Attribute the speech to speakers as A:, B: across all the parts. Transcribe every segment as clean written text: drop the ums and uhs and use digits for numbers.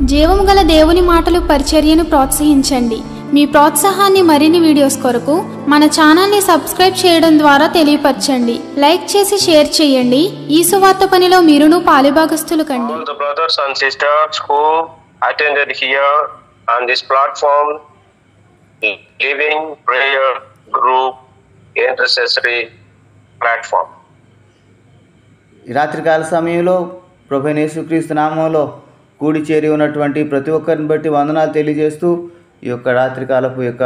A: జీవము గల దేవుని మాటలు పరిచర్యను ప్రోత్సహించండి. మీ ప్రోత్సాహాన్ని మరిన్ని వీడియోస్ కొరకు మన ఛానల్ని సబ్స్క్రైబ్ చేయడం ద్వారా తెలియపరచండి. లైక్ చేసి షేర్ చేయండి. ఈ సువార్త పనిలో మీరును పాలుభాగస్తులు కండి.
B: All the brothers and sisters who attended here on this platform, living prayer group intercessory platform.
C: ఈ రాత్రికాల సమయంలో ప్రభువైన యేసుక్రీస్తు నామములో కూడి చేరి ఉన్నటువంటి ప్రతి ఒక్కరిని బట్టి వందనాలు తెలియజేస్తూ ఈ యొక్క రాత్రికాలపు యొక్క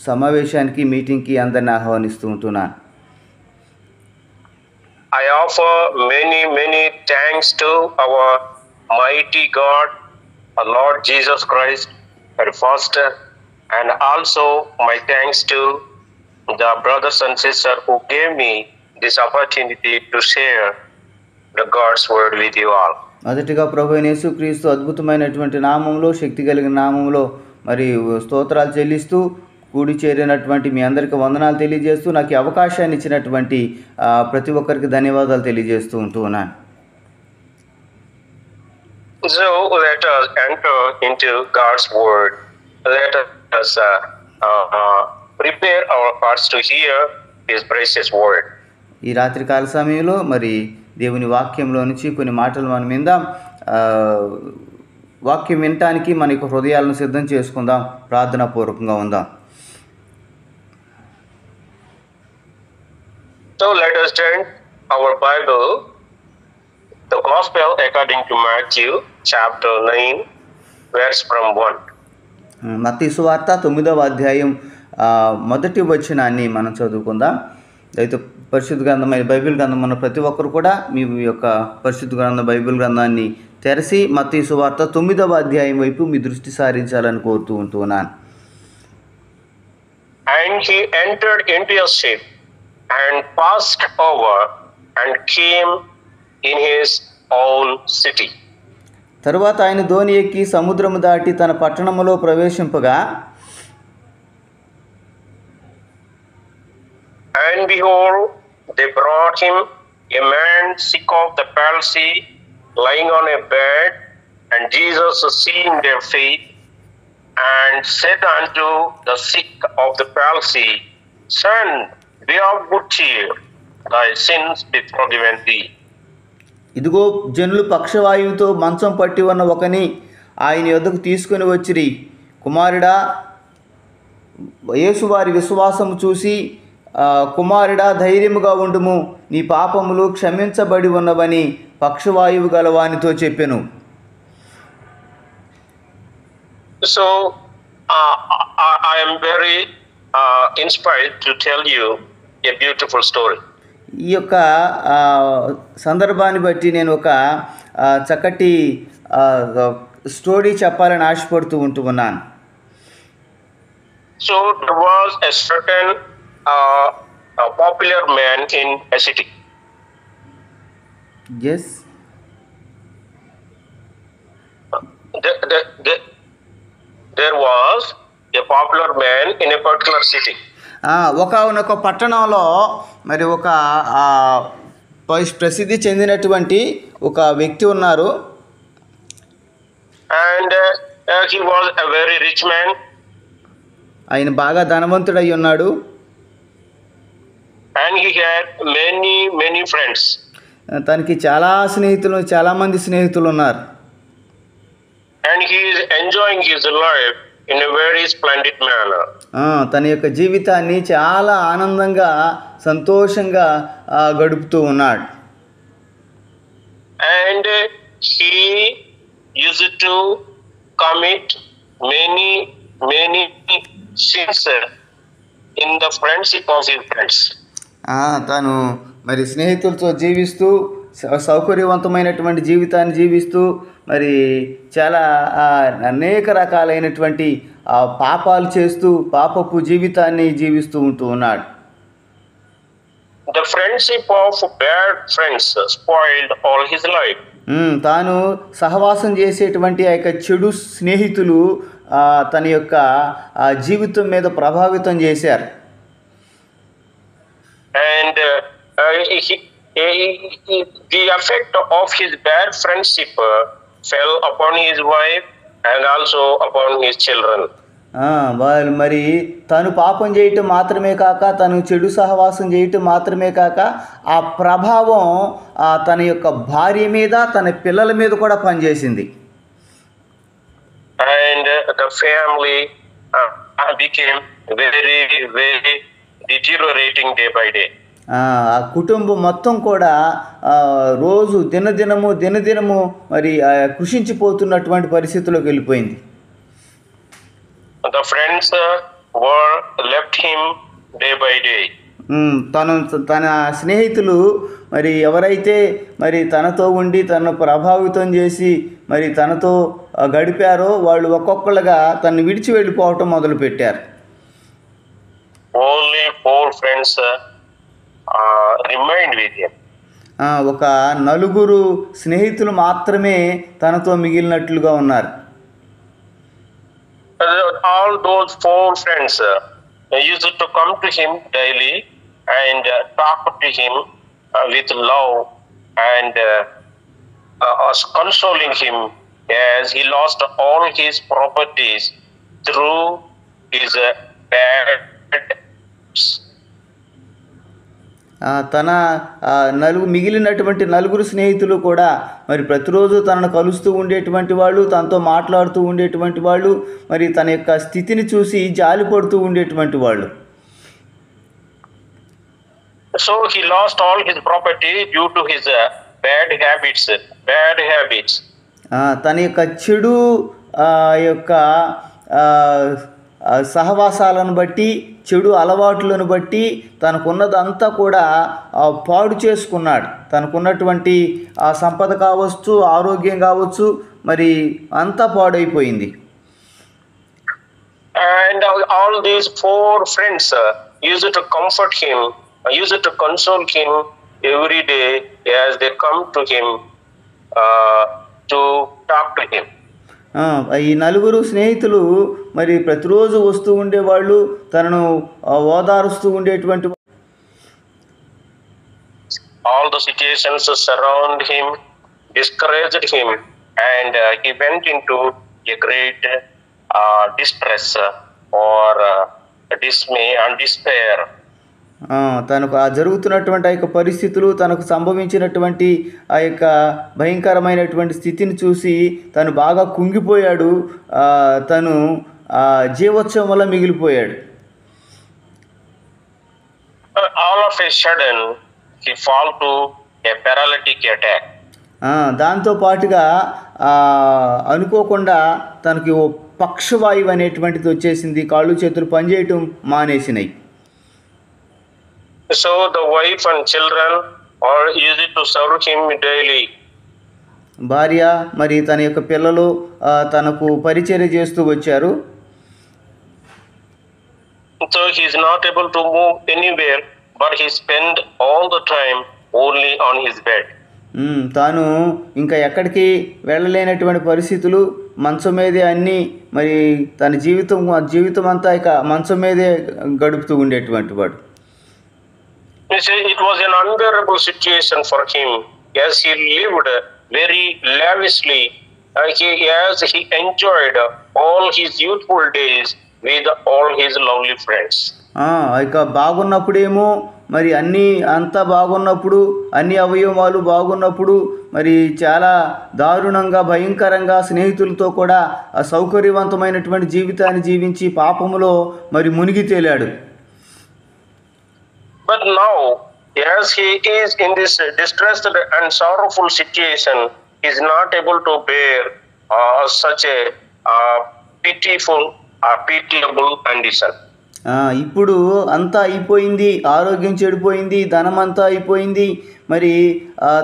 C: సమావేశానికి మీటింగ్కి అందరిని ఆహ్వానిస్తూ ఉంటున్నాను.
B: I offer many thanks to our mighty God, our Lord Jesus Christ, our Pastor, and also my thanks to the brothers and sisters who gave me this opportunity to share the God's word with you all.
C: మొదటిగా ప్రభువైన యేసుక్రీస్తు అద్భుతమైనటువంటి నామంలో, శక్తి కలిగిన నామంలో మరి స్తోత్రాలు చెల్లిస్తూ కూడి చేరినటువంటి మీ అందరికీ వందనాలు తెలియజేస్తూ నాకు ఈ అవకాశాన్ని ఇచ్చినటువంటి ప్రతి ఒక్కరికి ధన్యవాదాలు తెలియజేస్తూ ఉంటున్నాను.
B: So let us enter into God's word. Let us prepare our hearts to hear His precious word.
C: ఈ రాత్రికాల సమయంలో మరి దేవుని వాక్యంలో నుంచి కొన్ని మాటలు మనం విందాం. వాక్యం వినటానికి మన యొక్క హృదయాలను సిద్ధం చేసుకుందాం, ప్రార్థనాపూర్వకంగా ఉందాం.
B: So let us turn our Bible, the Gospel according to Matthew chapter 9, verse from 1.
C: మత్తయి సువార్త 9వ అధ్యాయం మొదటి వచనాన్ని మనం చదువుకుందాం. అయితే పరిశుద్ధ గ్రంథమైన బైబిల్ గ్రంథం ఉన్న ప్రతి ఒక్కరు కూడా మీ యొక్క పరిశుద్ధ గ్రంథం బైబిల్ గ్రంథాన్ని తెరచి మత్తయి సువార్త 9వ అధ్యాయం వైపు మీ దృష్టి సారించాలని కోరుతూ ఉంటున్నాను.
B: And he entered into a ship and passed over and came in his own city.
C: తరువాత ఆయన ధోని ఎక్కి సముద్రము దాటి తన పట్టణములో ప్రవేశింపగా,
B: and behold, they brought him a man sick of the palsy, lying on a bed. And Jesus, seeing their faith, and said unto the sick of the palsy, Son, be of good cheer, thy sins be forgiven thee.
C: ఇదిగో జనులు పక్షవాయువుతో మంచం పట్టి ఉన్న ఒకని ఆయన యొద్దకు తీసుకుని వచ్చిరి. కుమారుడా, యేసువారి విశ్వాసము చూసి కుమారుడా ధైర్యముగా ఉండుము, నీ పాపములు క్షమించబడి ఉన్నవని పక్షవాయువు గలవానితో చెప్పెను.
B: So I am very inspired to tell you a beautiful story.
C: ఈ యొక్క సందర్భాన్ని బట్టి నేను ఒక చక్కటి స్టోరీ చెప్పాలని ఆశపడుతూ ఉంటున్నాను.
B: So there was a certain a popular man in a city.
C: Yes.
B: There was a popular man in a particular city.
C: ఒక పట్టణంలో మరి ఒక ప్రసిద్ధి చెందినటువంటి ఒక వ్యక్తి ఉన్నారు.
B: And he was a very rich man.
C: ఆయన బాగా ధనవంతుడై ఉన్నాడు.
B: And he had many friends.
C: తనకి చాలా మంది స్నేహితులు ఉన్నారు.
B: And he is enjoying his life in a very splendid manner.
C: తన యొక్క జీవితాన్ని చాలా ఆనందంగా సంతోషంగా గడుపుతూ ఉన్నాడు.
B: And he used to commit many sins in the friendship of his friends.
C: తాను మరి స్నేహితులతో జీవిస్తూ సౌకర్యవంతమైనటువంటి జీవితాన్ని జీవిస్తూ మరి చాలా అనేక రకాలైనటువంటి పాపాలు చేస్తూ పాపపు జీవితాన్ని జీవిస్తూ ఉన్నాడు.
B: The friendship of bad friends spoiled all his life.
C: తాను సహవాసం చేసేటువంటి ఆ యొక్క చెడు స్నేహితులు తన యొక్క జీవితం మీద ప్రభావితం చేశారు.
B: And the effect of his bad friendship fell upon his wife and also upon his children.
C: వాళ్ళు మరి తను పాపం చేయటం మాత్రమే కాక తను చెడు సహవాసం చేయటం మాత్రమే కాక ఆ ప్రభావం తన యొక్క భార్య మీద తన పిల్లల మీద కూడా పనిచేసింది.
B: And the family became very, very deteriorating day by day.
C: ఆ కుటుంబం మొత్తం కూడా రోజు దినదినము మరి కృషించిపోతున్నటువంటి పరిస్థితిలోకి వెళ్ళిపోయింది.
B: The friends were left him day by day.
C: తన స్నేహితులు మరి ఎవరైతే మరి తనతో ఉండి తనను ప్రభావితం చేసి మరి తనతో గడిపారో వాళ్ళు ఒక్కొక్కళ్ళుగా తనను విడిచి వెళ్ళిపోవటం మొదలుపెట్టారు.
B: Only 4 friends remained with him.
C: ఒక 4 స్నేహితులు మాత్రమే తనతో మిగిలినట్లుగా ఉన్నారు.
B: All those 4 friends used to come to him daily and talk to him with love and consoling him as he lost all his properties through his bad.
C: తన మిగిలినటువంటి 4 స్నేహితులు కూడా మరి ప్రతిరోజు తనను కలుస్తూ ఉండేటువంటి వాళ్ళు, తనతో మాట్లాడుతూ ఉండేటువంటి వాళ్ళు, మరి తన యొక్క స్థితిని చూసి జాలిపడుతూ ఉండేటువంటి వాళ్ళు.
B: So he lost all his property due to his bad habits.
C: తన యొక్క చెడు యొక్క సహవాసాలను బట్టి, చెడు అలవాట్లను బట్టి తనకున్నదంతా కూడా పాడు చేసుకున్నాడు. తనకున్నటువంటి ఆ సంపద కావచ్చు, ఆరోగ్యం కావచ్చు, మరి అంతా పాడైపోయింది.
B: And all these 4 friends used to comfort him, used to console him every day as they come to him to talk to him.
C: ఈ 4 స్నేహితులు మరి ప్రతిరోజు వస్తూ ఉండేవాళ్ళు, తనను ఓదారుస్తూ ఉండేటువంటి.
B: All the situations surround him discouraged him and he went into a great distress or dismay and despair.
C: తనకు జరుగుతున్నటువంటి ఆ యొక్క పరిస్థితులు, తనకు సంభవించినటువంటి ఆ యొక్క భయంకరమైనటువంటి స్థితిని చూసి తను బాగా కుంగిపోయాడు. తను జీవోత్సవం వల్ల మిగిలిపోయాడు.
B: All of a sudden he fall to a paralytic attack.
C: దాంతో పాటుగా అనుకోకుండా తనకి ఓ పక్షవాయువు అనేటువంటిది వచ్చేసింది. కాళ్ళు చేతులు పనిచేయటం మానేసినాయి.
B: So the wife and children are easy to serve him daily.
C: భార్య మరి తన యొక్క పిల్లలు తనకు పరిచర్య చేస్తూ వచ్చారు.
B: So he is not able to move anywhere, but he spend all the time only on his bed.
C: తాను ఇంకా ఎక్కడికి వెళ్ళలేనటువంటి పరిస్థితులు, మంచం మీదే అన్నీ, మరి తన జీవితం అంతా ఇక మంచం మీదే గడుపుతూ ఉండేటువంటి వాడు.
B: You see, it was an unbearable situation for him as he lived very lavishly, as he enjoyed all his youthful days with all his lovely friends.
C: ఇక బాగున్నప్పుడేమో మరి అంతా బాగున్నప్పుడు, అన్ని అవయవాలు బాగున్నప్పుడు మరి చాలా దారుణంగా భయంకరంగా స్నేహితులతో కూడా సౌకర్యవంతమైనటువంటి జీవితాన్ని జీవించి పాపములో మరి మునిగి తేలాడు.
B: But now, as he is in this distressed and sorrowful situation, he is not able to bear such a pitiable condition.
C: ఇప్పుడు అంతా అయిపోయింది, ఆరోగ్యం చెడిపోయింది, ధనం అంతా అయిపోయింది, మరి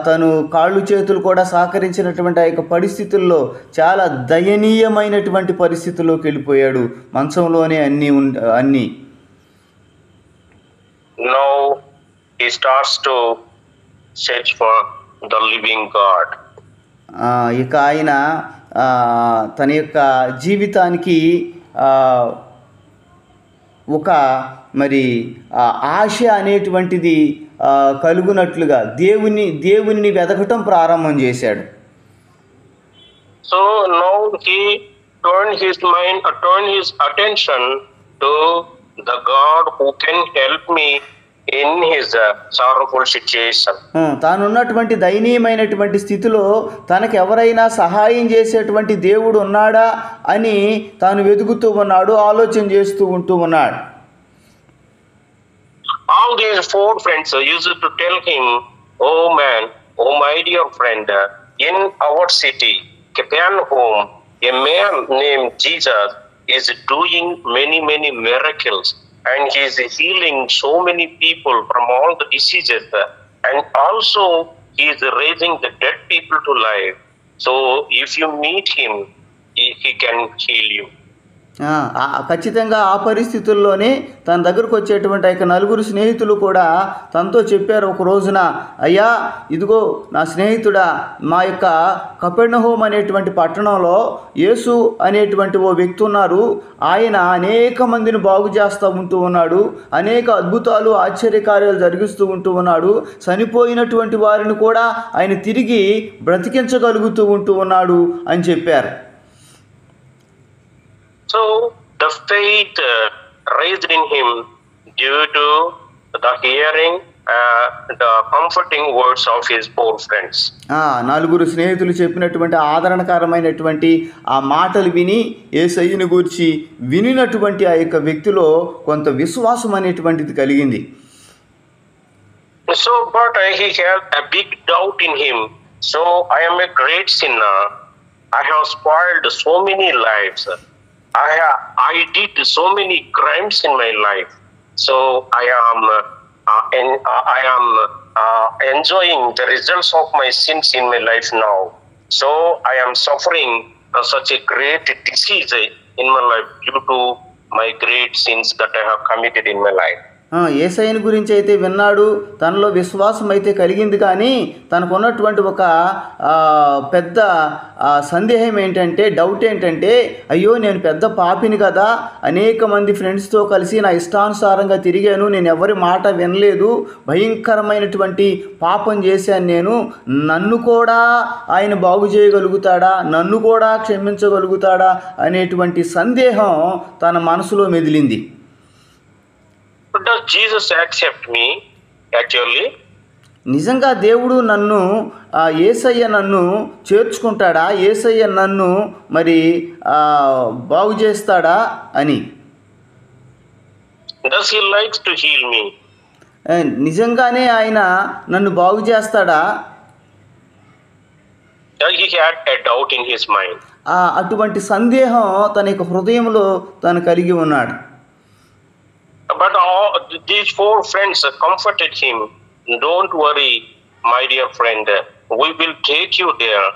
C: తను కాళ్ళు చేతులు కూడా సహకరించినటువంటి ఆ యొక్క పరిస్థితుల్లో చాలా దయనీయమైనటువంటి పరిస్థితుల్లోకి వెళ్ళిపోయాడు. మంచంలోనే అన్నీ.
B: Now he starts to search for the living God.
C: ఇక ఆయన తన యొక్క జీవితానికి ఒక మరి ఆశ అనేటువంటిది కలుగునట్లుగా దేవుని వెతకటం ప్రారంభం చేశాడు.
B: So now he turned his attention to the God who can help me in his sorrowful situation.
C: తానున్నటువంటి దయనీయమైనటువంటి స్థితిలో తనకు ఎవరైనా సహాయం చేసేటువంటి దేవుడు ఉన్నాడా అని తాను వెతుకుతూ ఉన్నాడు, ఆలోచన చేస్తూ ఉంటూ ఉన్నాడు.
B: All these four friends used to tell him, "Oh man, oh my dear friend, in our city, Capernaum, a man named Jesus is doing many miracles, and he is healing so many people from all the diseases, and also he is raising the dead people to life. So if you meet him, he can heal you."
C: ఖచ్చితంగా ఆ పరిస్థితుల్లోనే తన దగ్గరకు వచ్చేటువంటి ఆ నలుగురు స్నేహితులు కూడా తనతో చెప్పారు ఒక రోజున, అయ్యా ఇదిగో నా స్నేహితుడా, మా యొక్క కపెర్నహూమ్ అనేటువంటి పట్టణంలో యేసు అనేటువంటి ఓ వ్యక్తి ఉన్నారు, ఆయన అనేక మందిని బాగు చేస్తూ ఉంటూ ఉన్నాడు, అనేక అద్భుతాలు ఆశ్చర్యకార్యాలు జరిగిస్తూ ఉంటూ ఉన్నాడు, చనిపోయినటువంటి వారిని కూడా ఆయన తిరిగి బ్రతికించగలుగుతూ ఉంటూ ఉన్నాడు అని చెప్పారు.
B: So the faith raised in him due to the hearing the comforting words of his four friends.
C: నలుగురు స్నేహితులు చెప్పినటువంటి ఆదరణకరమైనటువంటి ఆ మాటలు విని యేసయ్యను గురించి వినినటువంటి ఆ యొక్క వ్యక్తిలో కొంత విశ్వాసం అనేటువంటిది కలిగింది.
B: So but he had a big doubt in him. So I am a great sinner. I have spoiled so many lives. I did so many crimes in my life. So I am enjoying the results of my sins in my life now. So I am suffering such a great disease in my life due to my great sins that I have committed in my life.
C: యేసయ్యను గురించి అయితే విన్నాడు, తనలో విశ్వాసం అయితే కలిగింది, కానీ తనకు ఉన్నటువంటి ఒక పెద్ద సందేహం ఏంటంటే, డౌట్ ఏంటంటే, అయ్యో నేను పెద్ద పాపిని కదా, అనేక మంది ఫ్రెండ్స్తో కలిసి నా ఇష్టానుసారంగా తిరిగాను, నేను ఎవరి మాట వినలేదు, భయంకరమైనటువంటి పాపం చేశాను నేను, నన్ను కూడా ఆయన బాగు చేయగలుగుతాడా, నన్ను కూడా క్షమించగలుగుతాడా అనేటువంటి సందేహం తన మనసులో మెదిలింది.
B: Does Jesus accept me actually?
C: నిజంగా దేవుడు నన్ను, యేసయ్య నన్ను చేర్చుకుంటాడా, యేసయ్య నన్ను మరి బాగు చేస్తాడా అని.
B: Does he likes to heal me?
C: నిజంగానే ఆయన నన్ను బాగు చేస్తాడా?
B: He had a doubt in his mind.
C: అటువంటి సందేహం తన యొక్క హృదయంలో తను కలిగి ఉన్నాడు.
B: But these four friends comforted him. Don't worry, my dear friend. We will take you there.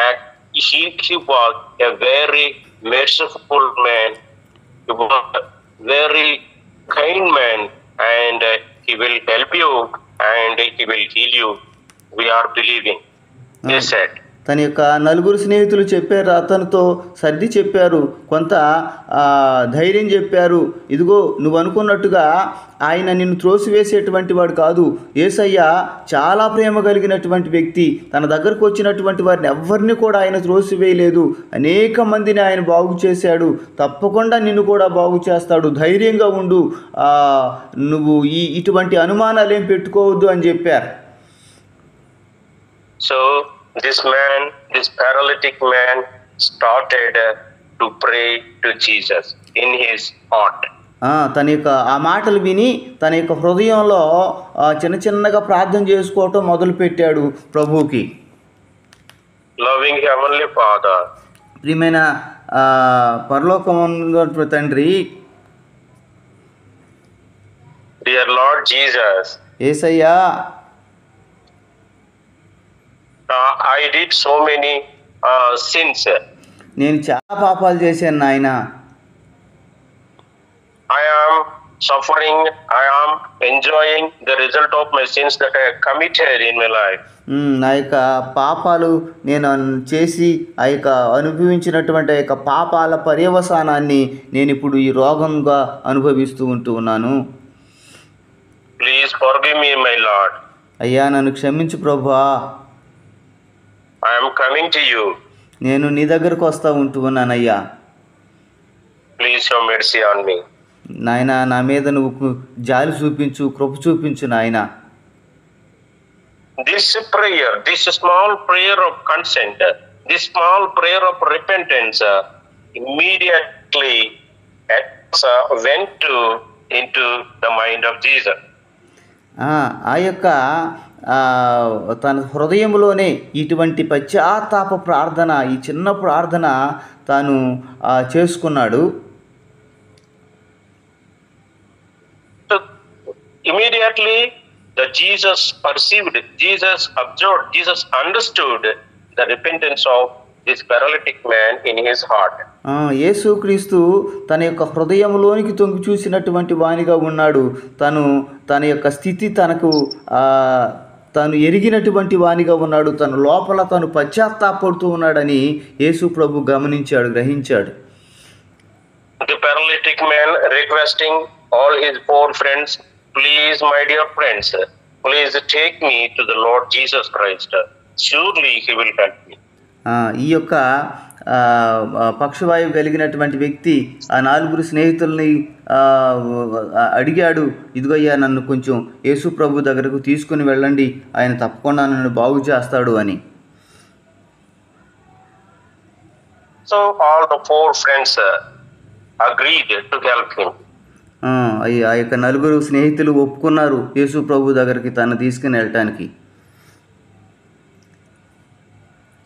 B: And he was a very merciful man. He was a very kind man. And he will help you and he will heal you. We are believing. They said.
C: తన యొక్క నలుగురు స్నేహితులు చెప్పారు, అతనితో సర్ది చెప్పారు, కొంత ధైర్యం చెప్పారు. ఇదిగో నువ్వు అనుకున్నట్టుగా ఆయన నిన్ను త్రోసివేసేటువంటి వాడు కాదు. యేసయ్య చాలా ప్రేమ కలిగినటువంటి వ్యక్తి. తన దగ్గరకు వచ్చినటువంటి వారిని ఎవరిని కూడా ఆయన త్రోసివేయలేదు. అనేక మందిని ఆయన బాగు చేశాడు. తప్పకుండా నిన్ను కూడా బాగు చేస్తాడు. ధైర్యంగా ఉండు, నువ్వు ఇటువంటి అనుమానాలు ఏం పెట్టుకోవద్దు అని చెప్పారు.
B: So this paralytic man started to pray to Jesus in his heart.
C: తన యొక్క ఆ మాటలు విని తన యొక్క హృదయంలో చిన్నగా ప్రార్థన చేసుకోవటం మొదలుపెట్టాడు ప్రభువుకి.
B: Loving Heavenly Father,
C: ప్రియమైన పరలోకమందు తండ్రి,
B: dear Lord Jesus,
C: Yesayya,
B: I did so many sins.
C: నేను చాలా పాపాలు చేశాను నాయన.
B: I am suffering. I am enjoying the result of my sins that I have committed in my life.
C: నా యొక్క పాపాలు నేను చేసి ఆ యొక్క అనుభవించినటువంటి ఆ యొక్క పాపాల పర్యవసానాన్ని నేను ఇప్పుడు ఈ రోగంగా అనుభవిస్తూ ఉంటూ ఉన్నాను.
B: Please forgive me, my Lord.
C: అయ్యా నన్ను క్షమించు ప్రభువా.
B: I am coming to you.
C: నేను నీ దగ్గరకు వస్తూ ఉంటూ ఉన్నానయ్యా.
B: Please have mercy on me.
C: నాయన నా మీద నువ్వు జాలి చూపించు, కృప చూపించు నాయన.
B: This prayer, this small prayer of consent, this small prayer of repentance, immediately went into the mind of Jesus.
C: ఆ యొక్క తన హృదయంలోనే ఇటువంటి పశ్చాత్తాప ప్రార్థన, ఈ చిన్న ప్రార్థన తాను చేసుకున్నాడు.
B: Immediately the Jesus perceived, Jesus observed, Jesus understood the repentance of this paralytic man in his heart.
C: యేసుక్రీస్తు తన యొక్క హృదయంలోనికి తొంగి చూసినటువంటి వానిగా ఉన్నాడు. తన యొక్క స్థితి తను ఎరిగినటువంటి వానిగా ఉన్నాడు. తన లోపల తను పశ్చాత్తాపడుతూ ఉన్నాడని యేసు ప్రభు గమనించాడు, గ్రహించాడు.
B: The paralytic man requesting all his four friends, please my dear friends, please take me to the Lord Jesus Christ, surely he will help me.
C: ఈ యొక్క పక్షవాయువు కలిగినటువంటి వ్యక్తి ఆ 4 స్నేహితుల్ని అడిగాడు, ఇదిగయ్యా నన్ను కొంచెం యేసు ప్రభు దగ్గరకు తీసుకుని వెళ్ళండి, ఆయన తప్పకుండా నన్ను బాగు చేస్తాడు అని.
B: So all the 4 friends agreed to help him.
C: ఆ యొక్క 4 స్నేహితులు ఒప్పుకున్నారు యేసు ప్రభు దగ్గరికి తను తీసుకుని వెళ్ళటానికి.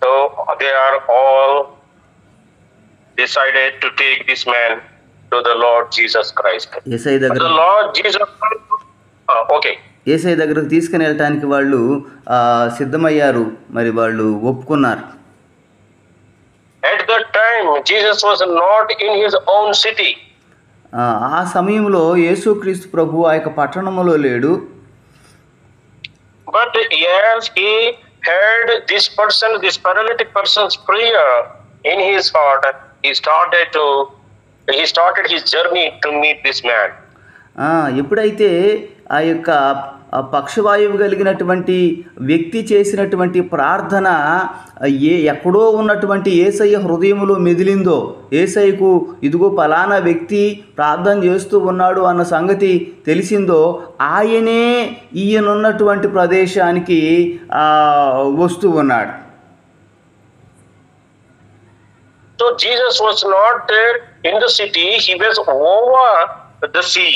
B: So they are all decided to take this man to the Lord Jesus Christ. The Lord Jesus Christ. Okay.
C: యేసయ్య దగ్గరకు తీసుకుని వెళ్ళటానికి వాళ్ళు సిద్ధమయ్యారు, మరి వాళ్ళు ఒప్పుకున్నారు.
B: At that time Jesus was not in his own city.
C: ఆ సమయంలో యేసుక్రీస్తు ప్రభు ఆ యొక్క పట్టణంలో లేడు.
B: But as he heard this paralytic person's prayer in his heart, he started his journey to meet this man.
C: ఎప్పుడైతే ఆ యొక్క పక్షవాయువు కలిగినటువంటి వ్యక్తి చేసినటువంటి ప్రార్థన ఎక్కడో ఉన్నటువంటి యేసయ్య హృదయంలో మెదిలిందో, యేసయ్యకు ఇదిగో పలానా వ్యక్తి ప్రార్థన చేస్తూ ఉన్నాడు అన్న సంగతి తెలిసిందో, ఆయనే ఈయనున్నటువంటి ప్రదేశానికి వస్తూ ఉన్నాడు.
B: So Jesus was not there in the city, he was over the sea.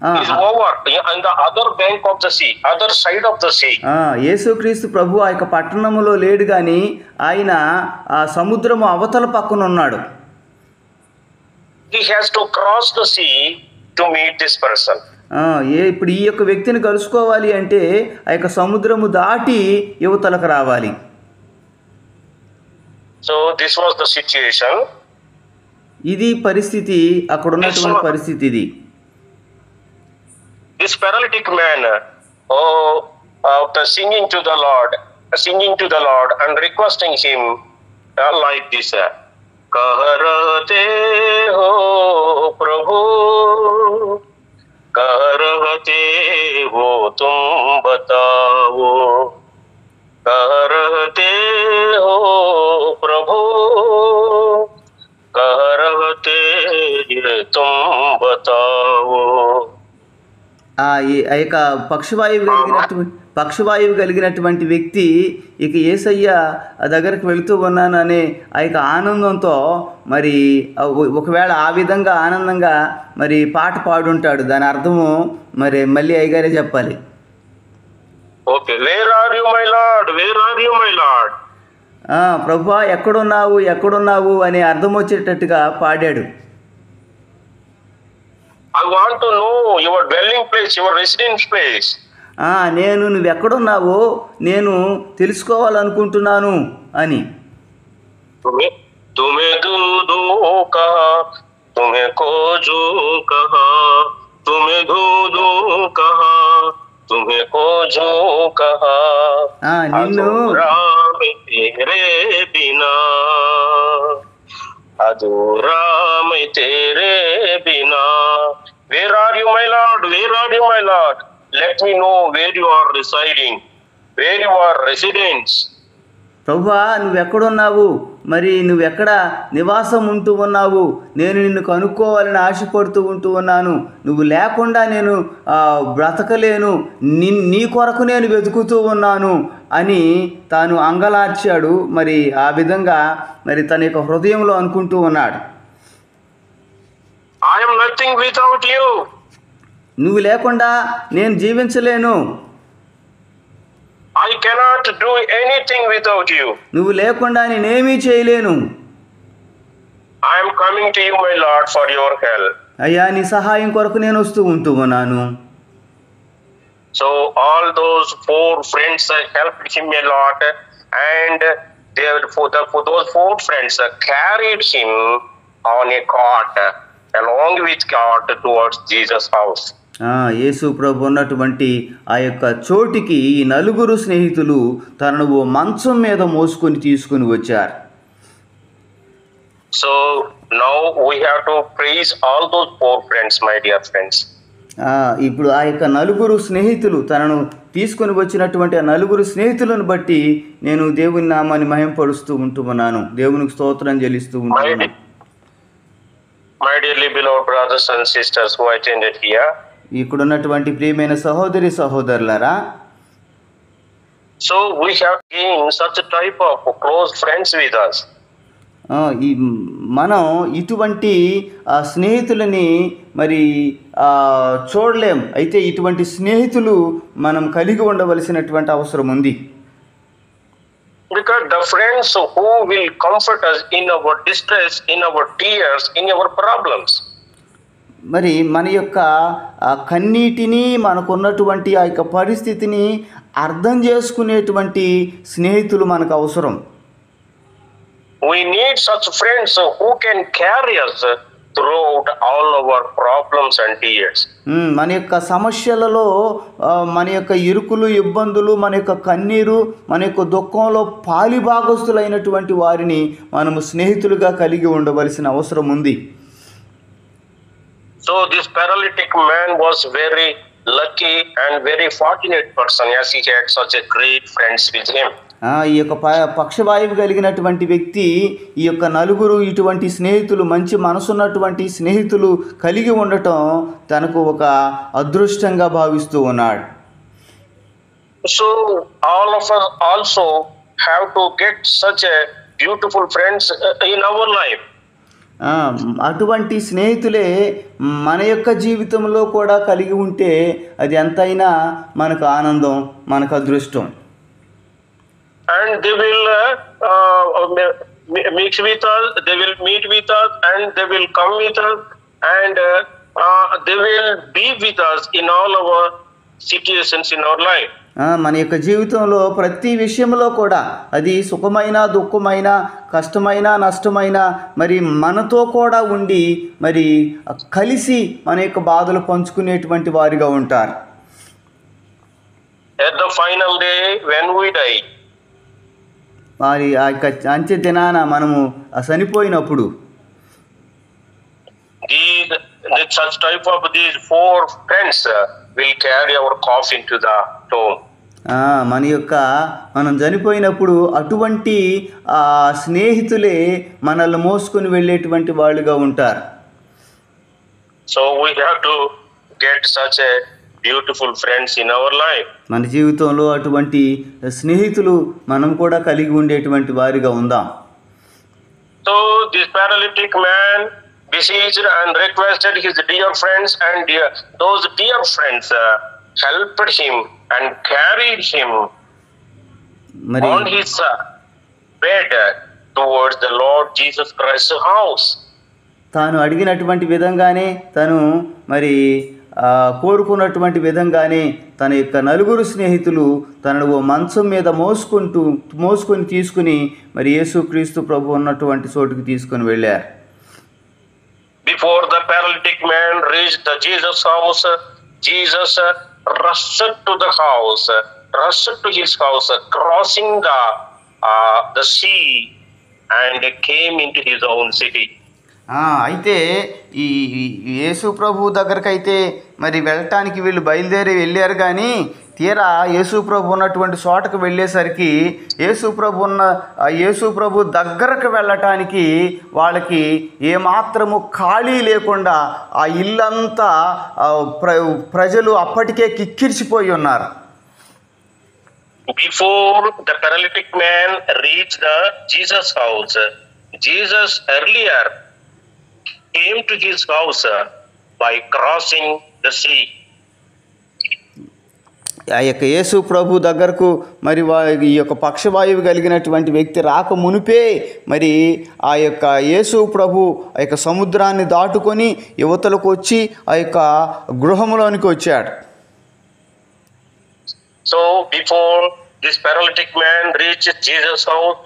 B: He's over on the other bank of the sea, other side of the sea.
C: యేసుక్రీస్తు ప్రభు ఆ యొక్క పట్టణములో లేడు గాని ఆయన ఆ సముద్రము అవతల పక్కన ఉన్నాడు.
B: He has to cross the sea to meet this person.
C: ఇప్పుడు ఈ యొక్క వ్యక్తిని కలుసుకోవాలి అంటే ఆ యొక్క సముద్రము దాటి యువతలకు రావాలి.
B: So this was the situation.
C: ఇది పరిస్థితి, అక్కడ ఉన్నటువంటి పరిస్థితి ఇది.
B: This paralytic man, after singing to the Lord and requesting him like this, "Kah rahte ho Prabhu, kah rahte ho tum batao, kah rahte ho Prabhu, kah rahte tum batao."
C: ఆ యొక్క పక్షవాయువు కలిగినటువంటి వ్యక్తి ఇక యేసయ్య దగ్గరకు వెళుతూ ఉన్నాననే ఆ యొక్క ఆనందంతో మరి ఒకవేళ ఆ విధంగా ఆనందంగా మరి పాట పాడుంటాడు. దాని అర్థము మరి మళ్ళీ అయ్యగారే చెప్పాలి.
B: Okay, where are you my lord, where are you my lord.
C: ప్రభువా ఎక్కడున్నావు అనే అర్థం వచ్చేటట్టుగా పాడాడు.
B: I want to know your dwelling place, your residence place.
C: నువ్వెక్కడున్నావో నేను తెలుసుకోవాలనుకుంటున్నాను అని.
B: తుమే దూదు కహా తుమే కోజు కహా తుమే దూదు కహా తుమే కోజు కహా
C: నిన్ను
B: తేరే Bina అధూరా my Tere Bina. Where are you, my Lord? Where are you, my Lord? Let me know where you are residing, where you are residents.
C: ప్రభువా నువ్వెక్కడున్నావు, మరి నువ్వెక్కడ నివాసం ఉంటూ ఉన్నావు, నేను నిన్ను కనుక్కోవాలని ఆశపడుతూ ఉంటూ ఉన్నాను, నువ్వు లేకుండా నేను బ్రతకలేను, నీ కొరకు నేను వెతుకుతూ ఉన్నాను అని తాను అంగలార్చాడు. మరి ఆ విధంగా మరి తన యొక్క హృదయంలో అనుకుంటూ ఉన్నాడు.
B: I am nothing without you.
C: నువ్వు లేకుండా నేను జీవించలేను.
B: I cannot do anything without you.
C: నువ్వు లేకుండా నేనేమీ చేయలేను.
B: I am coming to you, my Lord, for your help.
C: అయ్యా నీ సహాయం కొరకు నేను వస్తూ ఉంటూ ఉన్నాను.
B: So all those 4 friends helped him a lot, and for those 4 friends carried him on a cart along with cart towards Jesus' house.
C: యేసు ప్రభు ఉన్నటువంటి ఆ యొక్క చోటికి ఈ 4 స్నేహితులు తనను ఓ మంచం మీద మోసుకొని తీసుకుని వచ్చారు.
B: So now we have to praise all those 4 friends, my dear friends.
C: ఇప్పుడు ఆ యొక్క 4 స్నేహితులు తనను తీసుకొని వచ్చినటువంటి ఆ 4 స్నేహితులను బట్టి నేను దేవుని నామాన్ని మహిమపరుస్తూ ఉంటూ ఉన్నాను, దేవునికి స్తోత్రం చెల్లిస్తూ ఉంటున్నాను.
B: My dearly beloved brothers and sisters who attended here.
C: ఇక్కడ ఉన్నటువంటి ప్రియమైన సహోదరి సహోదరులారా,
B: so we have gained such a type of close friends with us.
C: మనం ఇటువంటి స్నేహితులని మరి చూడలేం. అయితే ఇటువంటి స్నేహితులు మనం కలిగి ఉండవలసినటువంటి అవసరం ఉంది.
B: Because the friends who will comfort us in our distress, in our tears, in our problems.
C: మరి మన యొక్క కన్నీటిని, మనకున్నటువంటి ఆ యొక్క పరిస్థితిని అర్థం చేసుకునేటువంటి స్నేహితులు మనకు అవసరం.
B: We need such friends who can carry us throughout all our problems and tears.
C: మన యొక్క సమస్యలలో, మన యొక్క ఇరుకులు ఇబ్బందులు, మన యొక్క కన్నీరు, మన యొక్క దుఃఖంలో పాలిభాగస్తులైనటువంటి వారిని మనము స్నేహితులుగా కలిగి ఉండవలసిన అవసరం ఉంది.
B: So this paralytic man was very lucky and very fortunate person, as he had such a great friends with him.
C: ఈ యొక్క పక్షవాయువు కలిగినటువంటి వ్యక్తి ఈ యొక్క 4 ఇటువంటి స్నేహితులు, మంచి మనసున్నటువంటి స్నేహితులు కలిగి ఉండటం తనకు ఒక అదృష్టంగా భావిస్తూ ఉన్నాడు.
B: So all of us also have to get such a beautiful friends in our life.
C: అటువంటి స్నేహితులే మన యొక్క జీవితంలో కూడా కలిగి ఉంటే అది ఎంతైనా మనకు ఆనందం, మనకు అదృష్టం.
B: And they will mix with us, they will meet with us, and they will come with us, and they will be with us in all our situations in our life.
C: మన యొక్క జీవితంలో ప్రతి విషయంలో కూడా అది సుఖమైన, దుఃఖమైన, కష్టమైన, నష్టమైన మరి మనతో కూడా ఉండి మరి కలిసి మన యొక్క బాధలు పంచుకునేటువంటి వారిగా ఉంటారు.
B: At the final day when we die,
C: మరి ఆ యొక్క అంత్య దినాన మనము చనిపోయినప్పుడు
B: such type of these 4 friends will carry our coffin to the tomb.
C: మనం చనిపోయినప్పుడు అటువంటి స్నేహితులే మనల్ని మోసుకొని వెళ్ళేటువంటి వాళ్ళుగా ఉంటారు.
B: So we have to get such a beautiful friends in our life.
C: మన జీవితంలో అటువంటి స్నేహితులు మనం కూడా కలిగి ఉండేటువంటి వారిగా ఉందాం.
B: So this paralytic man beseeched and requested his dear friends, and those dear friends helped him and carried him on his bed towards the Lord Jesus Christ's house.
C: తాను అడిగినటువంటి విధంగానే, తను మరి కోరుకున్నటువంటి విధంగానే తన యొక్క 4 స్నేహితులు తనను ఓ మంచం మీద మోసుకొని తీసుకుని మరి యేసుక్రీస్తు ప్రభు ఉన్నటువంటి చోటుకి తీసుకొని వెళ్ళారు.
B: Before the paralytic man reached the Jesus house, Jesus rushed to the house, rushed to his house, crossing the sea, and came into his own city.
C: అయితే ఈ యేసు ప్రభు దగ్గరకైతే మరి వెళ్ళటానికి వీళ్ళు వెళ్ళారు, కానీ తీరా యేసు ప్రభు ఉన్నటువంటి చోటకు వెళ్ళేసరికి యేసు ప్రభు దగ్గరకు వెళ్ళటానికి వాళ్ళకి ఏమాత్రము ఖాళీ లేకుండా ఆ ఇల్లంతా ప్రజలు అప్పటికే కిక్కిరిసిపోయి ఉన్నారు.
B: Before the paralytic man reached the Jesus house, Jesus earlier came to his house by crossing the sea.
C: ఆ యొక్క యేసు ప్రభు దగ్గరకు మరి ఈ యొక్క పక్షవాయువు కలిగినటువంటి వ్యక్తి రాక మునిపే మరి ఆ యొక్క యేసు ప్రభు ఆ యొక్క సముద్రాన్ని దాటుకొని యువతలకు వచ్చి ఆ యొక్క గృహంలోనికి వచ్చాడు.
B: So before this paralytic man reached Jesus' house,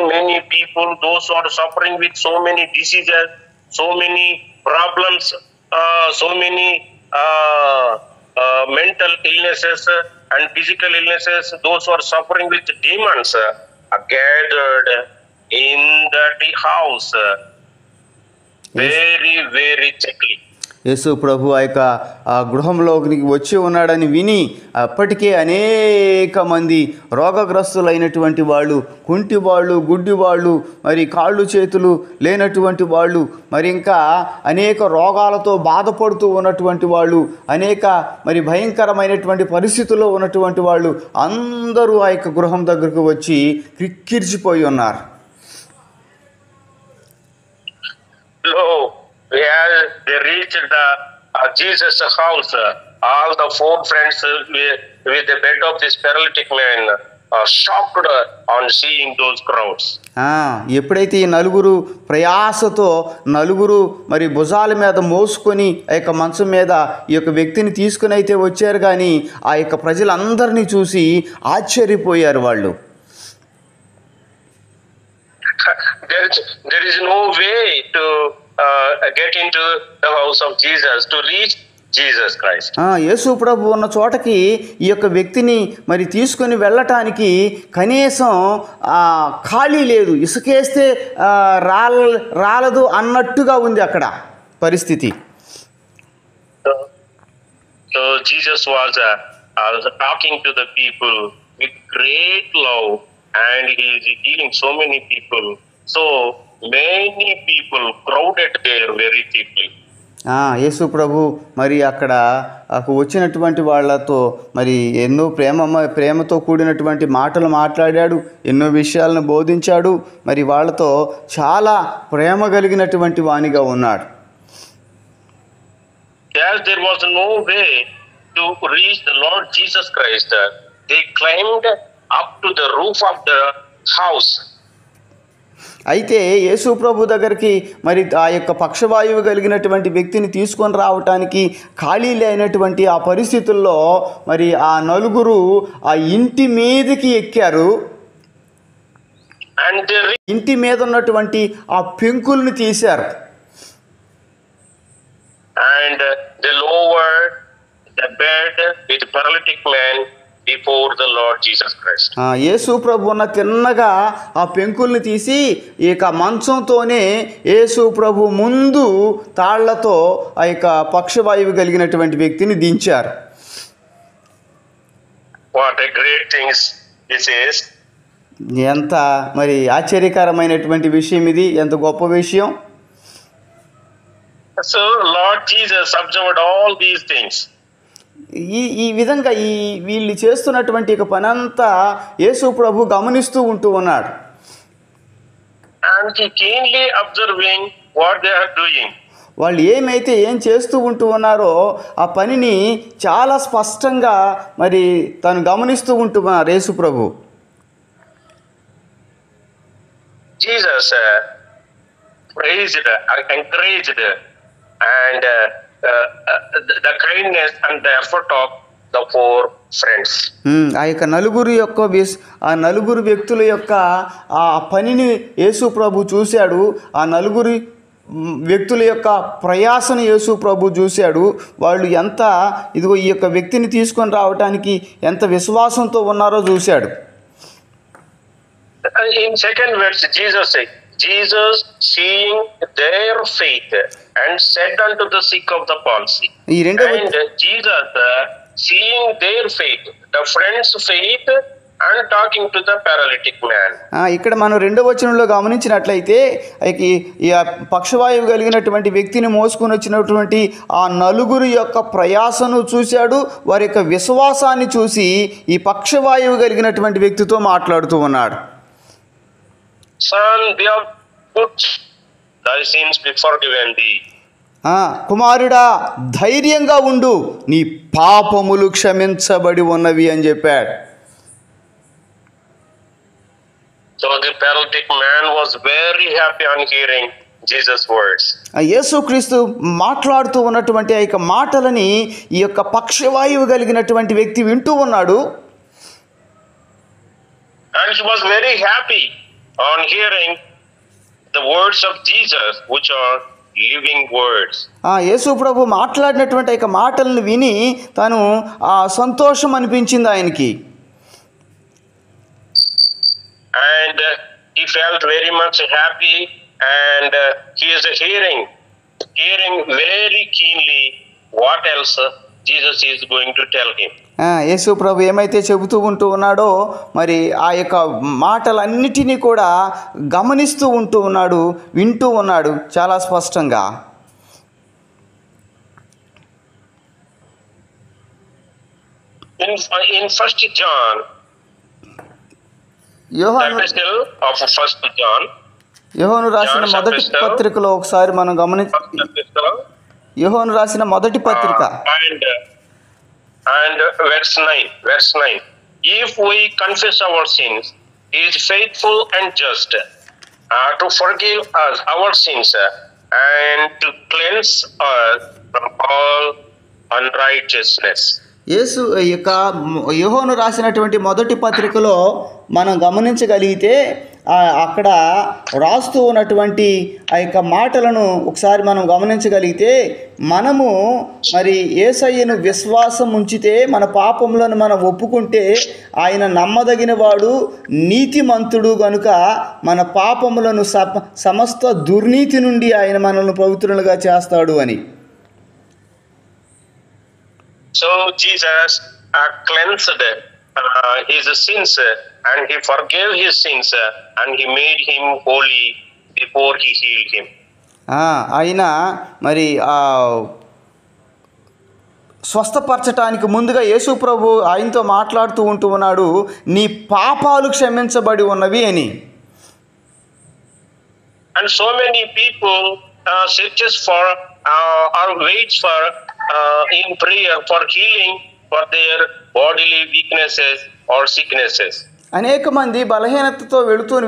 B: many people, those who are suffering with so many diseases, so many problems, so many mental illnesses and physical illnesses, those who are suffering with demons, are gathered in that house very thickly.
C: యేసు ప్రభు ఆ యొక్క ఆ గృహంలోకి వచ్చి ఉన్నాడని విని అప్పటికే అనేక మంది రోగగ్రస్తులైనటువంటి వాళ్ళు, కుంటి వాళ్ళు, గుడ్డి వాళ్ళు, మరి కాళ్ళు చేతులు లేనటువంటి వాళ్ళు, మరి ఇంకా అనేక రోగాలతో బాధపడుతూ ఉన్నటువంటి వాళ్ళు, అనేక మరి భయంకరమైనటువంటి పరిస్థితుల్లో ఉన్నటువంటి వాళ్ళు అందరూ ఆ యొక్క గృహం దగ్గరకు వచ్చి కిక్కిరిసిపోయి ఉన్నారు.
B: As they reached the Jesus' house, all the four friends with the bed of this paralytic man shocked on seeing those crowds.
C: ఎప్పుడైతే ఈ నలుగురు ప్రయాసతో మరి భుజాల మీద మోసుకొని ఆ యొక్క మంచం మీద ఈ యొక్క వ్యక్తిని తీసుకుని అయితే వచ్చారు, కానీ ఆ యొక్క ప్రజలందరినీ చూసి ఆశ్చర్యపోయారు వాళ్ళు.
B: There is no way to get into the house of Jesus, to reach Jesus Christ.
C: యేసు ప్రభు ఉన్న చోటకి ఈ యొక్క వ్యక్తిని మరి తీసుకొని వెళ్ళటానికి కనీసం ఖాళీ లేదు, ఇసుకేస్తే రాలదు అన్నట్టుగా ఉంది అక్కడ పరిస్థితి.
B: So Jesus was talking to the people with great love, and he is healing so many people. So many people crowded there very thickly.
C: యేసు ప్రభు మరి అక్కడ వచ్చినటువంటి వాళ్ళతో మరి ఎన్నో ప్రేమతో కూడినటువంటి మాటలు మాట్లాడాడు, ఎన్నో విషయాలను బోధించాడు, మరి వాళ్ళతో చాలా ప్రేమ కలిగినటువంటి వానిగా ఉన్నాడు.
B: As there was no way to reach the Lord Jesus Christ, they climbed up to the roof of the house.
C: అయితే యేసు ప్రభు దగ్గరికి మరి ఆ యొక్క పక్షవాయువు కలిగినటువంటి వ్యక్తిని తీసుకొని రావటానికి ఖాళీ లేనటువంటి ఆ పరిస్థితుల్లో మరి ఆ నలుగురు ఆ ఇంటి మీదకి ఎక్కారు. ఇంటి మీద ఉన్నటువంటి ఆ పెంకుల్ని తీశారు.
B: And they lowered the bed with the paralytic man before the Lord Jesus Christ.
C: యేసు ప్రభు ఉన్న తిన్నగా ఆ పెంకుల్ని తీసి ఇక మంచంతోనే యేసు ప్రభు ముందు తాళ్లతో ఆ యొక్క పక్షవాయువు కలిగినటువంటి వ్యక్తిని దించారు.
B: What a great thing this is.
C: ఎంత మరి ఆశ్చర్యకరమైనటువంటి విషయం ఇది, ఎంత గొప్ప విషయం.
B: So Lord Jesus observed all these things.
C: ఈ విధంగా వీళ్ళు చేస్తున్నటువంటి ఒక పనంతా యేసు ప్రభు గమనిస్తూ ఉంటూ ఉన్నాడు.
B: And he keenly observing what they are doing.
C: వాళ్ళు ఏం చేస్తూ ఉంటూ ఉన్నారో ఆ పనిని చాలా స్పష్టంగా మరి తను గమనిస్తూ ఉంటున్నారు యేసు ప్రభు.
B: Jesus praised, encouraged, and the kindness and the effort of the four friends.
C: ఆ యొక్క నలుగురు వ్యక్తుల యొక్క ఆ పనిని యేసు ప్రభు చూశాడు. ఆ నలుగురు వ్యక్తుల యొక్క ప్రయాసను యేసు ప్రభు చూశాడు. వాళ్ళు ఎంత ఇదిగో ఈ యొక్క వ్యక్తిని తీసుకొని రావడానికి ఎంత విశ్వాసంతో ఉన్నారో చూశాడు.
B: In second verse, Jesus seeing their faith and said unto the sick of the palsy. And Jesus seeing their faith, the friend's faith, and talking to the paralytic man.
C: ఇక్కడ మనం 2వ వచనంలో గమనించినట్లయితే ఈ పక్షవాయువు కలిగినటువంటి వ్యక్తిని మోసుకొని వచ్చినటువంటి ఆ నలుగురు యొక్క ప్రయాసను చూశాడు, వారి యొక్క విశ్వాసాన్ని చూసి ఈ పక్షవాయువు కలిగినటువంటి వ్యక్తితో మాట్లాడుతూ ఉన్నాడు.
B: Son, be of good cheer, thy sins be forgiven thee.
C: కుమారుడా ధైర్యంగా ఉండు, నీ పాపములు క్షమించబడి ఉన్నవి అని చెప్పాడు.
B: So the paralytic man was very happy on hearing Jesus' words.
C: యేసుక్రీస్తు మాట్లాడుతూ ఉన్నటువంటి ఆ యొక్క మాటలని ఈ యొక్క పక్షవాయువు కలిగినటువంటి వ్యక్తి వింటూ ఉన్నాడు.
B: And he was very happy on hearing the words of Jesus, which are living words.
C: యేసు ప్రభు మాట్లాడినటువంటి యొక్క మాటలను విని తను సంతోషం అనిపించింది ఆయనకి.
B: And he felt very much happy, and he is hearing very keenly what else Jesus is going to tell him.
C: యేసు ప్రభు ఏమైతే చెబుతూ ఉంటూ ఉన్నాడో మరి ఆ యొక్క మాటలన్నిటినీ కూడా గమనిస్తూ ఉంటూ ఉన్నాడు, వింటూ ఉన్నాడు చాలా స్పష్టంగా.
B: In 1 John,
C: యోహాను రాసిన మొదటి పత్రికలో ఒకసారి మనం యోహాను రాసిన మొదటి పత్రిక
B: and verse 9, if we confess our sins, he is faithful and just to forgive us our sins and to cleanse us from all unrighteousness.
C: యేసు యొక్క యోహాను రాసినటువంటి మొదటి పత్రికలో మనం గమనించగలిగితే అక్కడ రాస్తూ ఉన్నటువంటి ఆ యొక్క మాటలను ఒకసారి మనం గమనించగలిగితే మనము మరి యేసయ్యను విశ్వాసం ఉంచితే మన పాపములను మనం ఒప్పుకుంటే ఆయన నమ్మదగిన వాడు నీతిమంతుడు గనుక మన పాపములను సమస్త దుర్నీతి నుండి ఆయన మనల్ని పవిత్రులుగా చేస్తాడు అని.
B: So Jesus cleansed his sins and he forgave his sins and he made him holy before he healed him.
C: ఆయన మరి స్వస్థపరచటానికి ముందుగా యేసు ప్రభు ఆయనతో మాట్లాడుతూ ఉంటూ ఉన్నాడు, నీ పాపాలు క్షమించబడి ఉన్నవి అని.
B: And so many people searches for or waits for in prayer for healing for their bodily weaknesses or sicknesses.
C: అనేక మంది బలహీనతతో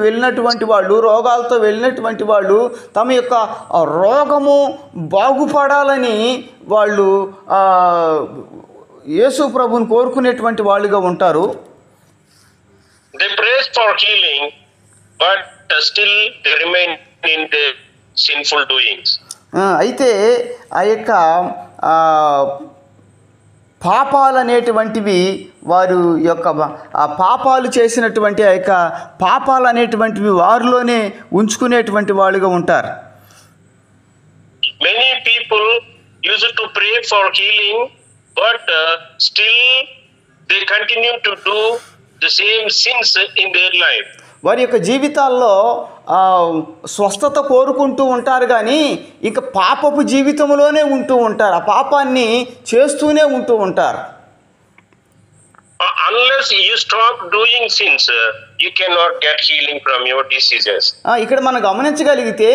C: వెళ్ళినటువంటి వాళ్ళు, రోగాలతో వెళ్ళినటువంటి వాళ్ళు తమ యొక్క రోగము బాగుపడాలని వాళ్ళు యేసు ప్రభువుని కోరుకునేటువంటి వాళ్ళుగా ఉంటారు.
B: They pray for healing, but still they remain in their sinful doings.
C: అయితే ఆ యొక్క పాపాలు అనేటువంటివి వారు యొక్క ఆ పాపాలు చేసినటువంటి ఆ యొక్క పాపాలు అనేటువంటివి వారిలోనే ఉంచుకునేటువంటి వాళ్ళుగా ఉంటారు.
B: Many people used to pray for healing, but still they continue to do the same sins in their life.
C: వారి యొక్క జీవితాల్లో స్వస్థత కోరుకుంటూ ఉంటారు కానీ ఇక పాపపు జీవితంలోనే ఉంటూ ఉంటారు, ఆ పాపాన్ని చేస్తూనే ఉంటూ ఉంటారు.
B: Unless you stop doing sins, you cannot get healing from your diseases.
C: ఇక్కడ మనం గమనించగలిగితే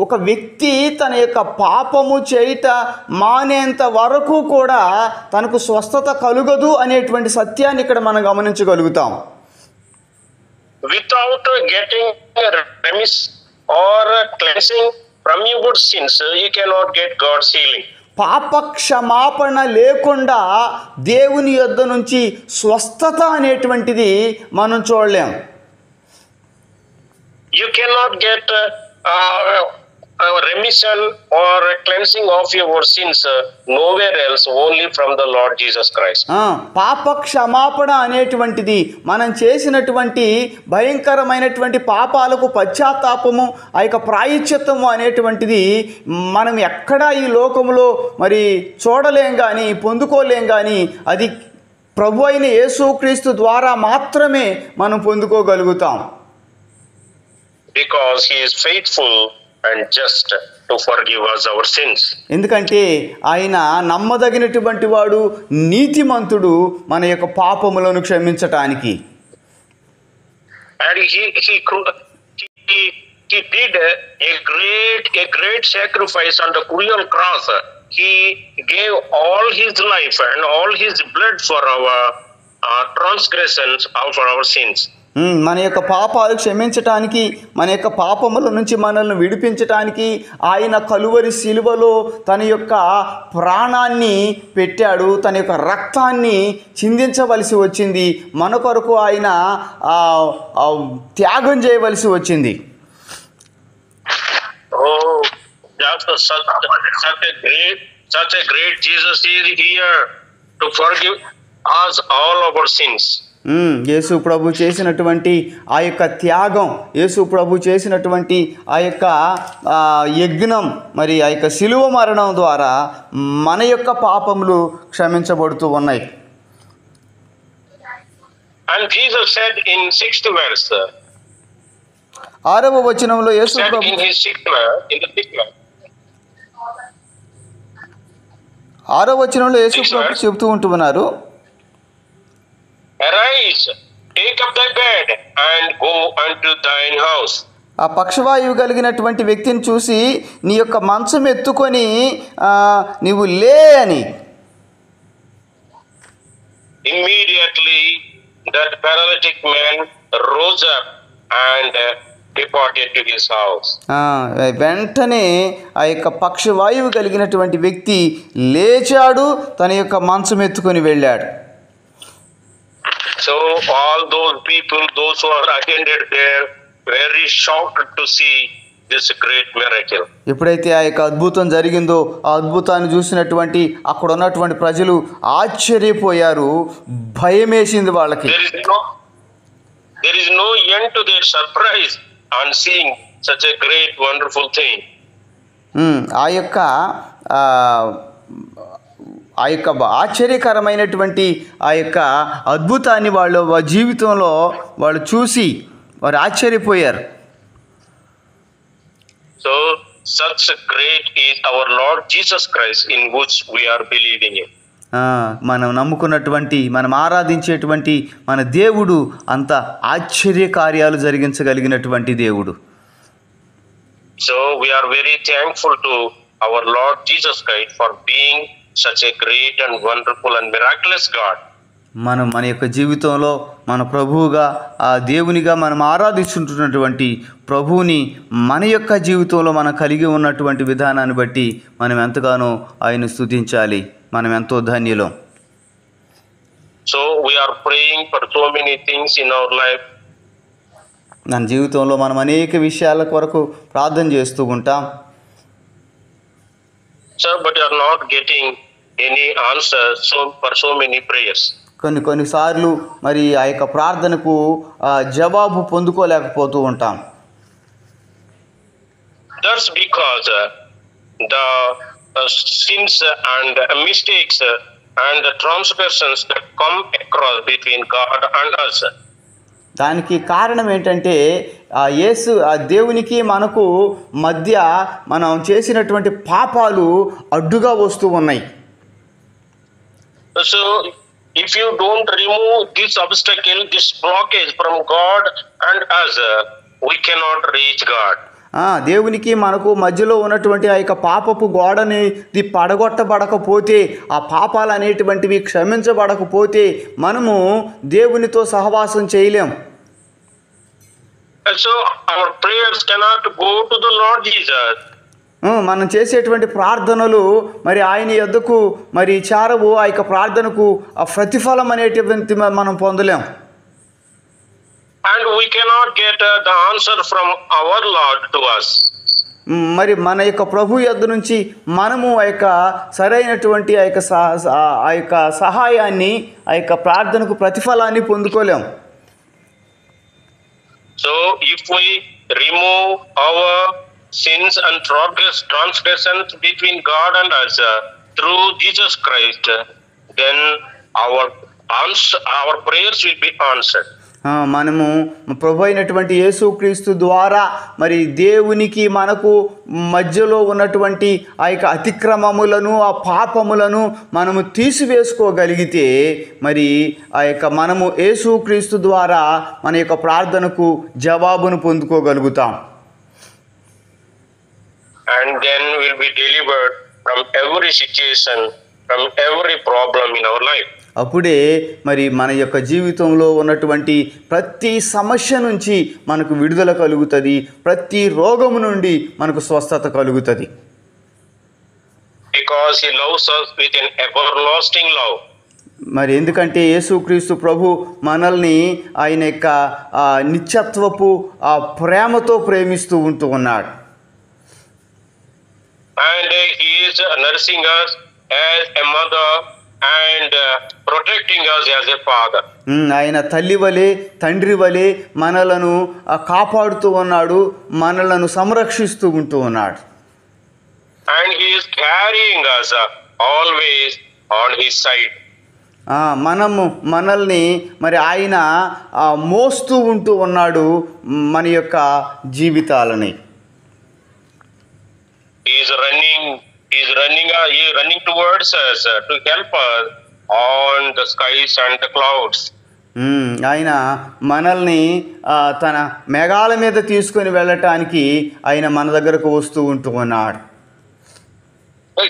C: ఒక వ్యక్తి తన యొక్క పాపము చేయట మానేంత వరకు కూడా తనకు స్వస్థత కలుగదు అనేటువంటి సత్యాన్ని ఇక్కడ మనం గమనించగలుగుతాం.
B: Without getting remission or cleansing from your good sins, you cannot get God's healing.
C: పాప క్షమాపణ లేకుండా దేవుని యొద్ద నుంచి స్వస్థత అనేటువంటిది మనం చూడలేం.
B: You cannot get remission or cleansing of your sins nowhere else, only from the Lord Jesus Christ.
C: పాప క్షమాపణ అనేటువంటిది మనం చేసినటువంటి భయంకరమైనటువంటి పాపాలకు పశ్చాత్తాపము, ఆ యొక్క ప్రాయశ్చిత్తము అనేటువంటిది మనం ఎక్కడా ఈ లోకములో మరి చూడలేం కానీ పొందుకోలేం కానీ అది ప్రభు అయిన యేసుక్రీస్తు ద్వారా మాత్రమే మనం పొందుకోగలుగుతాం.
B: Because he is faithful and just to forgive us our sins.
C: ఎందుకంటే ఆయన నమ్మదగినటువంటి వాడు, నీతిమంతుడు మన యొక్క పాపములను క్షమించటానికి.
B: And he did a great sacrifice on the cruel cross. He gave all his life and all his blood for our transgressions and for our sins.
C: మన యొక్క పాపాలు క్షమించటానికి, మన యొక్క పాపముల నుంచి మనల్ని విడిపించటానికి ఆయన కలువరి శిలువలో తన యొక్క ప్రాణాన్ని పెట్టాడు, తన యొక్క రక్తాన్ని చిందించవలసి వచ్చింది, మన కొరకు ఆయన త్యాగం చేయవలసి వచ్చింది.
B: Such a great Jesus is here to forgive us all our sins.
C: యేసు ప్రభు చేసినటువంటి ఆ యొక్క త్యాగం, యేసు ప్రభు చేసినటువంటి ఆ యొక్క యజ్ఞం, మరి ఆ యొక్క శిలువ మరణం ద్వారా మన యొక్క పాపములు క్షమించబడుతూ ఉన్నాయి.
B: And Jesus said in 6th verse,
C: 6వ వచనంలో యేసు ప్రభు
B: in his
C: 6వ వచనంలో యేసు ప్రభు చెబుతూ ఉంటున్నారు,
B: Arise, take up thy bed and go unto thine house.
C: ఆ పక్షవాయువు కలిగినటువంటి వ్యక్తిని చూసి నీ యొక్క మంచం ఎత్తుకొని నీవు లే అని.
B: Immediately that paralytic man rose up and departed to his house.
C: వెంటనే ఆ యొక్క పక్షవాయువు కలిగినటువంటి వ్యక్తి లేచాడు, తన యొక్క మంచం ఎత్తుకొని వెళ్ళాడు.
B: So all those people, those who are attended there, very shocked to see this great miracle.
C: ఎప్పుడైతే ఆ యొక్క అద్భుతం జరిగిందో, ఆ అద్భుతాన్ని చూసినటువంటి అక్కడ ఉన్నటువంటి ప్రజలు ఆశ్చర్యపోయారు, భయమేసింది వాళ్ళకి.
B: There is no end to their surprise on seeing such a great wonderful thing.
C: ఆ యొక్క ఆశ్చర్యకరమైనటువంటి ఆ యొక్క అద్భుతాన్ని వాళ్ళ జీవితంలో వాళ్ళు చూసి వారు ఆశ్చర్యపోయారు.
B: So such great is our Lord Jesus Christ in which we are believing in.
C: మనం నమ్ముకున్నటువంటి, మనం ఆరాధించేటువంటి మన దేవుడు అంత ఆశ్చర్య కార్యాలు జరిగించగలిగినటువంటి దేవుడు.
B: So we are very thankful to our Lord Jesus Christ for being such a great and wonderful and miraculous God.
C: మనం మన యొక్క జీవితంలో మన ప్రభువుగా, ఆ దేవునిగా మనం ఆరాధించుంటున్నటువంటి ప్రభువుని మన యొక్క జీవితంలో మనం కలిగి ఉన్నటువంటి విధానాన్ని బట్టి మనం ఎంతగానో ఆయన స్తుతించాలి. మనం ఎంతో ధన్యులం.
B: So we are praying for so many things in our life.
C: మన జీవితంలో మనం అనేక విషయాల కొరకు ప్రార్థన చేస్తూ ఉంటాం.
B: Sir, but you are not getting any answer for so many prayers.
C: కొన్నిసార్లు మరి ఆ యొక్క ప్రార్థనకు జవాబు పొందుకోలేకపోతూ ఉంటాం.
B: That's because the sins and mistakes and the transgressions that come across between God and us.
C: దానికి కారణం ఏంటంటే ఆ దేవునికి మనకు మధ్య మనం చేసినటువంటి పాపాలు అడ్డుగా వస్తూ ఉన్నాయి.
B: So if you don't remove this obstacle, this blockage from God and us, we cannot reach God.
C: దేవునికి మనకు మధ్యలో ఉన్నటువంటి ఆ యొక్క పాపపు గోడని పడగొట్టబడకపోతే, ఆ పాపాలు అనేటువంటివి క్షమించబడకపోతే మనము దేవునితో సహవాసం చేయలేం.
B: So our prayers cannot go to the Lord Jesus.
C: మనం చేసేటువంటి ప్రార్థనలు మరి ఆయన యొద్దకు మరి చేరవు. ఆ యొక్క ప్రార్థనకు ఆ ప్రతిఫలం అనేటువంటి మనం పొందలేం.
B: and we cannot get the answer from our Lord to us.
C: మరి మన యొక్క ప్రభు యొద్ద నుంచి మనము ఆ యొక్క సరైనటువంటి ఆ యొక్క సహాయాన్ని, ఆ యొక్క ప్రార్థనకు ప్రతిఫలాన్ని పొందుకోలేం.
B: So if we remove our sins and transgressions between God and us through Jesus Christ, then our prayers will be answered.
C: మనము ప్రభు అయినటువంటి యేసుక్రీస్తు ద్వారా మరి దేవునికి మనకు మధ్యలో ఉన్నటువంటి ఆ యొక్క అతిక్రమములను, ఆ పాపములను మనము తీసివేసుకోగలిగితే మరి ఆ యొక్క మనము యేసుక్రీస్తు ద్వారా మన యొక్క ప్రార్థనకు జవాబును పొందుకోగలుగుతాం.
B: And then we'll be delivered from every situation, from every problem in our life.
C: అప్పుడే మరి మన యొక్క జీవితంలో ఉన్నటువంటి ప్రతి సమస్య నుంచి మనకు విడుదల కలుగుతుంది, ప్రతి రోగము నుండి మనకు స్వస్థత కలుగుతుంది.
B: Because he loves us with an everlasting love.
C: మరి ఎందుకంటే యేసుక్రీస్తు ప్రభు మనల్ని ఆయన యొక్క నిత్యత్వపు ఆ ప్రేమతో ప్రేమిస్తూ ఉన్నాడు.
B: And he is nursing us as a mother and protecting us as a father.
C: ఆయన తల్లి వలె, తండ్రి వలె మనలను కాపాడుతూ ఉన్నాడు, మనలను సంరక్షిస్తూ ఉన్నాడు.
B: And he is carrying us always on his side.
C: మనల్ని మరి ఆయన మోస్తూ ఉన్నాడు మన యొక్క జీవితాలని.
B: He is running towards us to help us on the skies and the clouds.
C: ఆయన మనల్ని తన మేఘాల మీద తీసుకొని వెళ్ళటానికి ఆయన మన దగ్గరకు వస్తూ ఉన్నాడు.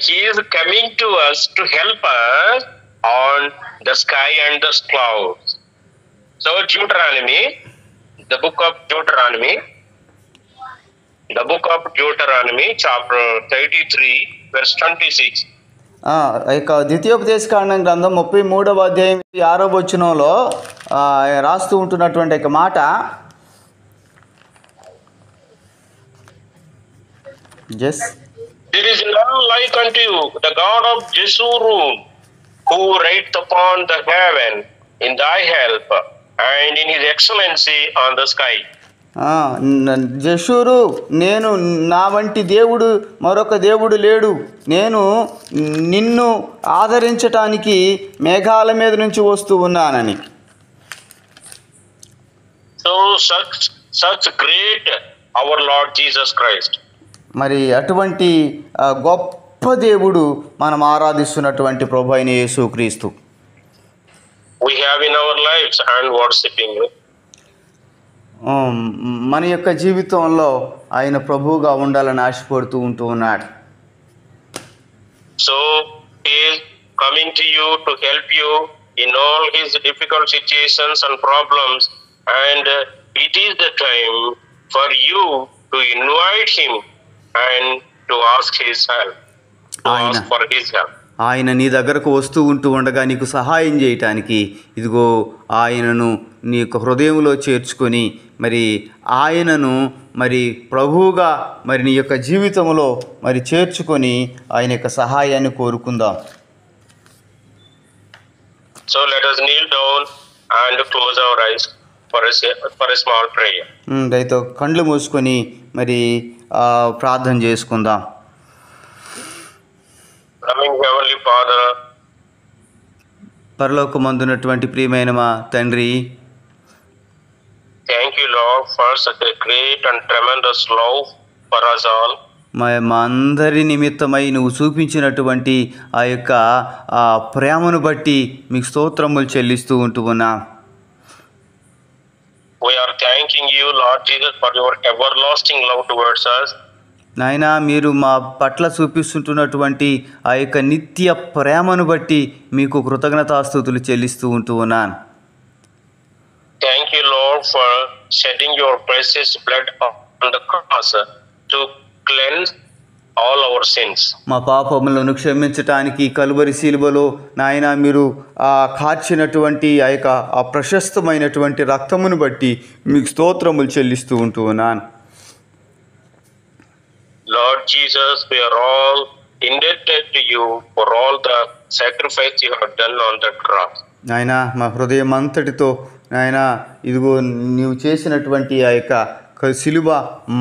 B: He is coming to us to help us on the sky and the clouds. So Deuteronomy, the book of Deuteronomy chapter 33 verse 26.
C: ఇక ద్వితీయోపదేశకాండం గ్రంథం 33వ అధ్యాయం 6వ వచనంలో రాస్తూ ఉంటున్నటువంటి ఒక మాట,
B: There is none like unto you, the God of Jeshurun, who writeth upon the heaven in thy help, and in his excellency on the sky.
C: జషూరు, నేను నా వంటి దేవుడు మరొక దేవుడు లేడు, నేను నిన్ను ఆదరించటానికి మేఘాల మీద నుంచి వస్తూ ఉన్నానని.
B: So such great our Lord Jesus Christ.
C: మరి అటువంటి గొప్ప దేవుడు మనం ఆరాధిస్తున్నటువంటి ప్రభు అయిన యేసుక్రీస్తు
B: we have in our lives and worshiping.
C: మన యొక్క జీవితంలో ఆయన ప్రభువుగా ఉండాలని ఆశపడుతూ ఉన్నాడు.
B: So he is coming to you to help you in all his difficult situations and problems, and it is the time for you to invite him and to ask his help, ask for his help.
C: ఆయన నీ దగ్గరకు వస్తూ ఉండగా నీకు సహాయం చేయటానికి ఇదిగో ఆయనను నీ యొక్క హృదయంలో చేర్చుకొని మరి ఆయనను మరి ప్రభువుగా మరి నీ యొక్క జీవితంలో మరి చేర్చుకొని ఆయన యొక్క సహాయాన్ని కోరుకుందాం.
B: So let us kneel down and close our eyes for a small prayer.
C: దయతో కళ్ళు మూసుకొని మరి ప్రార్థన చేసుకుందాం.
B: Loving Heavenly Father,
C: పరలోకమందున్నటువంటి ప్రియమైన మా తండ్రి,
B: thank you Lord for such a great and tremendous love for us all.
C: మా అందరి నిమిత్తమై నువ్వు చూపించినటువంటి ఆ యొక్క ప్రేమను బట్టి మీకు స్తోత్రములు చెల్లిస్తూ ఉన్నా.
B: We are thanking you Lord Jesus for your everlasting love towards us.
C: నాయనా, మీరు మా పట్ల చూపిస్తుంటున్నటువంటి ఆ యొక్క నిత్య ప్రేమను బట్టి మీకు కృతజ్ఞతాస్తుతులు చెల్లిస్తూ ఉన్నాను.
B: Thank you Lord for shedding your precious blood on the cross to cleanse all our sins.
C: మా పాపములను క్షమించటానికి కలువరి శిలువలో నాయన మీరు కార్చినటువంటి ఆ యొక్క ఆ ప్రశస్తమైనటువంటి రక్తమును బట్టి మీకు స్తోత్రములు చెల్లిస్తూ ఉంటూ ఉన్నాను.
B: Lord Jesus, we are all indebted to you for all the sacrifice you have done on the cross.
C: నాయన మా హృదయం అంతటితో నాయన ఇదిగో నీవు చేసినటువంటి ఆ యొక్క శిలువ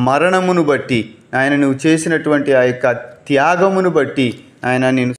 C: మరణమును బట్టి ఆయన నువ్వు చేసినటువంటి ఆ యొక్క త్యాగమును బట్టి ఆయన నేను